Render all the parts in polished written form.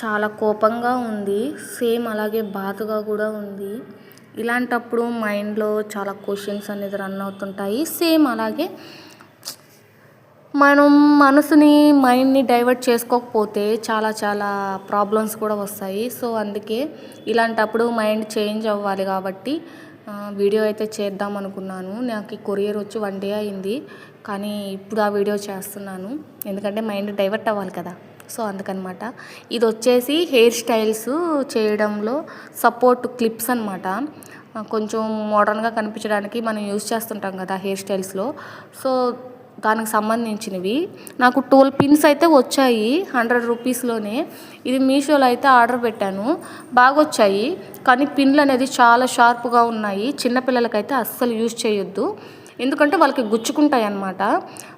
చాలా కోపంగా ఉంది. సేమ్ అలాగే బాధగా కూడా ఉంది. ఇలాంటప్పుడు మైండ్లో చాలా క్వశ్చన్స్ అనేది రన్ అవుతుంటాయి. సేమ్ అలాగే మనం మైండ్ని డైవర్ట్ చేసుకోకపోతే చాలా చాలా ప్రాబ్లమ్స్ కూడా వస్తాయి. సో అందుకే ఇలాంటప్పుడు మైండ్ చేంజ్ అవ్వాలి కాబట్టి వీడియో అయితే చేద్దాం అనుకున్నాను. నాకు ఈ కొరియర్ వచ్చి 1 డే అయింది, కానీ ఇప్పుడు ఆ వీడియో చేస్తున్నాను ఎందుకంటే మైండ్ డైవర్ట్ అవ్వాలి కదా. సో అందుకనమాట. ఇది వచ్చేసి హెయిర్ స్టైల్స్ చేయడంలో సపోర్ట్ క్లిప్స్ అనమాట. కొంచెం మోడర్న్గా కనిపించడానికి మనం యూజ్ చేస్తుంటాం కదా హెయిర్ స్టైల్స్లో. సో దానికి సంబంధించినవి నాకు 12 పిన్స్ అయితే వచ్చాయి 100 రూపీస్లోనే. ఇది మీషోలో అయితే ఆర్డర్ పెట్టాను, బాగా వచ్చాయి. కానీ పిన్లు అనేది చాలా షార్ప్గా ఉన్నాయి. చిన్నపిల్లలకైతే అస్సలు యూజ్ చేయొద్దు, ఎందుకంటే వాళ్ళకి గుచ్చుకుంటాయి అన్నమాట.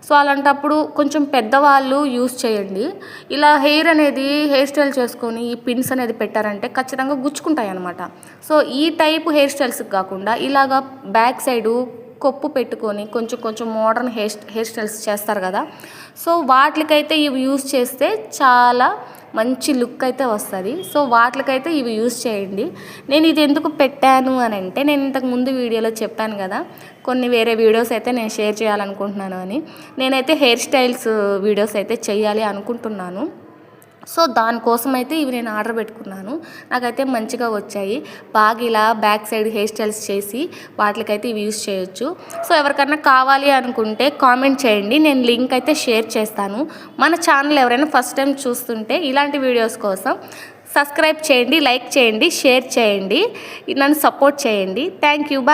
సో అలాంటప్పుడు కొంచెం పెద్దవాళ్ళు యూజ్ చేయండి. ఇలా హెయిర్ స్టైల్ చేసుకొని ఈ పిన్స్ అనేది పెట్టారంటే ఖచ్చితంగా గుచ్చుకుంటాయి అన్నమాట. సో ఈ టైపు హెయిర్ స్టైల్స్కి కాకుండా ఇలాగా బ్యాక్ సైడు కొప్పు పెట్టుకొని కొంచెం కొంచెం మోడర్న్ హెయిర్ స్టైల్స్ చేస్తారు కదా. సో వాటికైతే ఇవి యూజ్ చేస్తే చాలా మంచి లుక్ అయితే వస్తుంది. సో వాటికైతే ఇవి యూజ్ చేయండి. నేను ఇది ఎందుకు పెట్టాను అని అంటే, నేను ఇంతకు ముందు వీడియోలో చెప్పాను కదా కొన్ని వేరే వీడియోస్ అయితే నేను షేర్ చేయాలనుకుంటున్నాను అని. నేనైతే హెయిర్ స్టైల్స్ వీడియోస్ అయితే చేయాలి అనుకుంటున్నాను. సో దానికోసం అయితే ఇవి నేను ఆర్డర్ పెట్టుకున్నాను. నాకైతే మంచిగా వచ్చాయి. బాగా ఇలా బ్యాక్ సైడ్ హెయిర్ స్టైల్స్ చేసి వాటికైతే ఇవి యూజ్ చేయొచ్చు. సో ఎవరికైనా కావాలి అనుకుంటే కామెంట్ చేయండి, నేను లింక్ అయితే షేర్ చేస్తాను. మన ఛానల్ ఎవరైనా ఫస్ట్ టైం చూస్తుంటే ఇలాంటి వీడియోస్ కోసం సబ్స్క్రైబ్ చేయండి, లైక్ చేయండి, షేర్ చేయండి, నన్ను సపోర్ట్ చేయండి. Thank you. బాయ్.